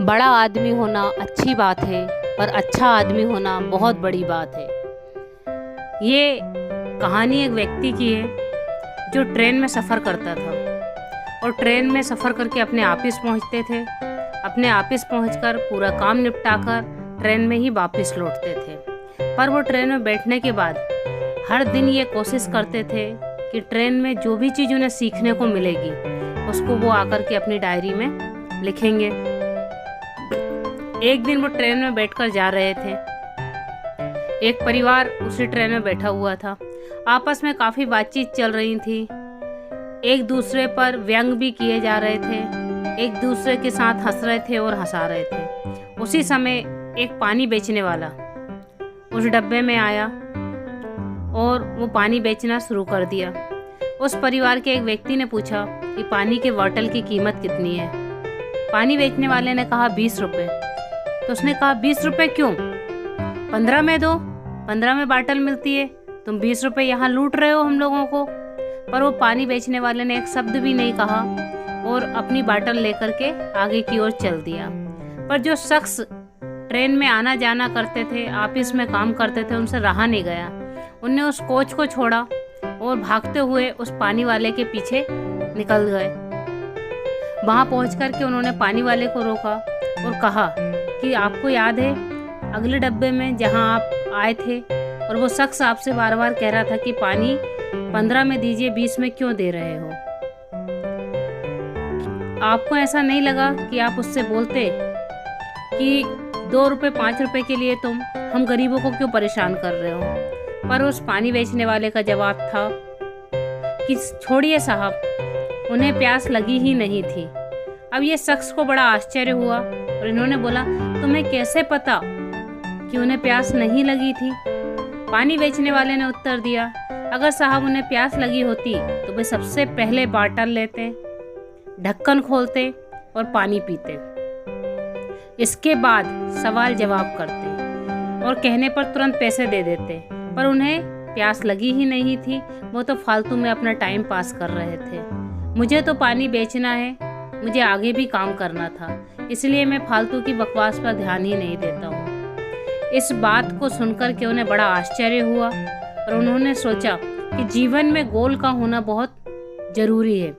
बड़ा आदमी होना अच्छी बात है, पर अच्छा आदमी होना बहुत बड़ी बात है। ये कहानी एक व्यक्ति की है जो ट्रेन में सफ़र करता था और ट्रेन में सफ़र करके अपने ऑफिस पहुंचते थे। अपने ऑफिस पहुंचकर पूरा काम निपटाकर ट्रेन में ही वापस लौटते थे। पर वो ट्रेन में बैठने के बाद हर दिन ये कोशिश करते थे कि ट्रेन में जो भी चीज़ उन्हें सीखने को मिलेगी उसको वो आकर के अपनी डायरी में लिखेंगे। एक दिन वो ट्रेन में बैठकर जा रहे थे। एक परिवार उसी ट्रेन में बैठा हुआ था। आपस में काफ़ी बातचीत चल रही थी। एक दूसरे पर व्यंग भी किए जा रहे थे, एक दूसरे के साथ हंस रहे थे और हंसा रहे थे। उसी समय एक पानी बेचने वाला उस डब्बे में आया और वो पानी बेचना शुरू कर दिया। उस परिवार के एक व्यक्ति ने पूछा कि पानी के बॉटल की कीमत कितनी है। पानी बेचने वाले ने कहा 20 रुपये। तो उसने कहा 20 रुपये क्यों? 15 में दो, 15 में बाटल मिलती है, तुम 20 रुपये यहाँ लूट रहे हो हम लोगों को। पर वो पानी बेचने वाले ने एक शब्द भी नहीं कहा और अपनी बाटल लेकर के आगे की ओर चल दिया। पर जो शख्स ट्रेन में आना जाना करते थे, ऑफिस में काम करते थे, उनसे रहा नहीं गया। उनने उस कोच को छोड़ा और भागते हुए उस पानी वाले के पीछे निकल गए। वहाँ पहुँच कर के उन्होंने पानी वाले को रोका और कहा कि आपको याद है अगले डब्बे में जहाँ आप आए थे और वो शख्स आपसे बार बार कह रहा था कि पानी 15 में दीजिए, 20 में क्यों दे रहे हो? आपको ऐसा नहीं लगा कि आप उससे बोलते कि 2 रुपये 5 रुपये के लिए तुम हम गरीबों को क्यों परेशान कर रहे हो? पर उस पानी बेचने वाले का जवाब था कि छोड़िए साहब, उन्हें प्यास लगी ही नहीं थी। अब ये शख्स को बड़ा आश्चर्य हुआ और इन्होंने बोला, तुम्हें कैसे पता कि उन्हें प्यास नहीं लगी थी? पानी बेचने वाले ने उत्तर दिया, अगर साहब उन्हें प्यास लगी होती तो वे सबसे पहले बाटल लेते, ढक्कन खोलते और पानी पीते, इसके बाद सवाल जवाब करते और कहने पर तुरंत पैसे दे देते। पर उन्हें प्यास लगी ही नहीं थी, वो तो फालतू में अपना टाइम पास कर रहे थे। मुझे तो पानी बेचना है, मुझे आगे भी काम करना था, इसलिए मैं फालतू की बकवास पर ध्यान ही नहीं देता हूँ। इस बात को सुनकर के उन्हें बड़ा आश्चर्य हुआ और उन्होंने सोचा कि जीवन में गोल का होना बहुत ज़रूरी है।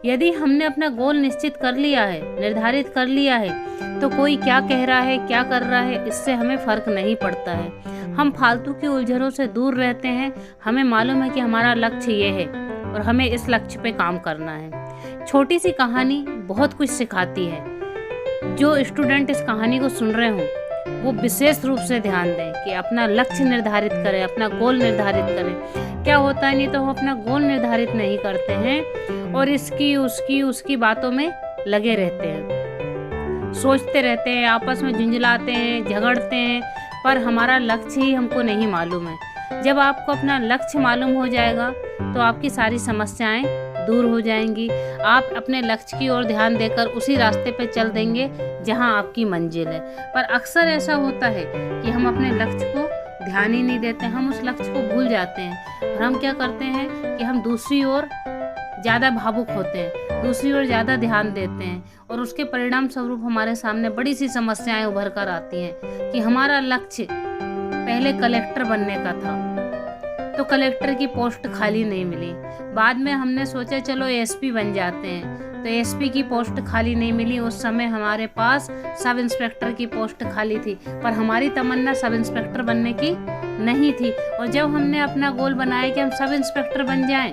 यदि हमने अपना गोल निश्चित कर लिया है, निर्धारित कर लिया है, तो कोई क्या कह रहा है, क्या कर रहा है, इससे हमें फ़र्क नहीं पड़ता है। हम फालतू की उलझनों से दूर रहते हैं। हमें मालूम है कि हमारा लक्ष्य ये है और हमें इस लक्ष्य पे काम करना है। छोटी सी कहानी बहुत कुछ सिखाती है। जो स्टूडेंट इस कहानी को सुन रहे हों वो विशेष रूप से ध्यान दें कि अपना लक्ष्य निर्धारित करें, अपना गोल निर्धारित करें। क्या होता है, नहीं तो हम अपना गोल निर्धारित नहीं करते हैं और इसकी उसकी बातों में लगे रहते हैं, सोचते रहते हैं, आपस में झुंझलाते हैं, झगड़ते हैं, पर हमारा लक्ष्य ही हमको नहीं मालूम है। जब आपको अपना लक्ष्य मालूम हो जाएगा तो आपकी सारी समस्याएं दूर हो जाएंगी। आप अपने लक्ष्य की ओर ध्यान देकर उसी रास्ते पे चल देंगे जहां आपकी मंजिल है। पर अक्सर ऐसा होता है कि हम अपने लक्ष्य को ध्यान ही नहीं देते, हम उस लक्ष्य को भूल जाते हैं और हम क्या करते हैं कि हम दूसरी ओर ज़्यादा भावुक होते हैं, दूसरी ओर ज़्यादा ध्यान देते हैं और उसके परिणाम स्वरूप हमारे सामने बड़ी सी समस्याएं उभर कर आती हैं कि हमारा लक्ष्य पहले कलेक्टर बनने का था तो कलेक्टर की पोस्ट खाली नहीं मिली। बाद में हमने सोचा चलो एसपी बन जाते हैं, तो एसपी की पोस्ट खाली नहीं मिली। उस समय हमारे पास सब इंस्पेक्टर की पोस्ट खाली थी, पर हमारी तमन्ना सब इंस्पेक्टर बनने की नहीं थी। और जब हमने अपना गोल बनाया कि हम सब इंस्पेक्टर बन जाएं,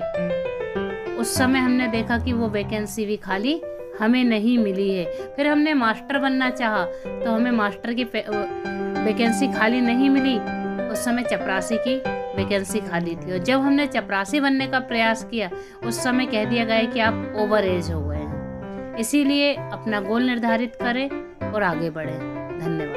उस समय हमने देखा कि वो वैकेंसी भी खाली हमें नहीं मिली है। फिर हमने मास्टर बनना चाहा तो हमें मास्टर की वैकेंसी खाली नहीं मिली, उस समय चपरासी की वैकेंसी खाली थी। और जब हमने चपरासी बनने का प्रयास किया उस समय कह दिया गया कि आप ओवर एज हो गए हैं। इसीलिए अपना गोल निर्धारित करें और आगे बढ़ें। धन्यवाद।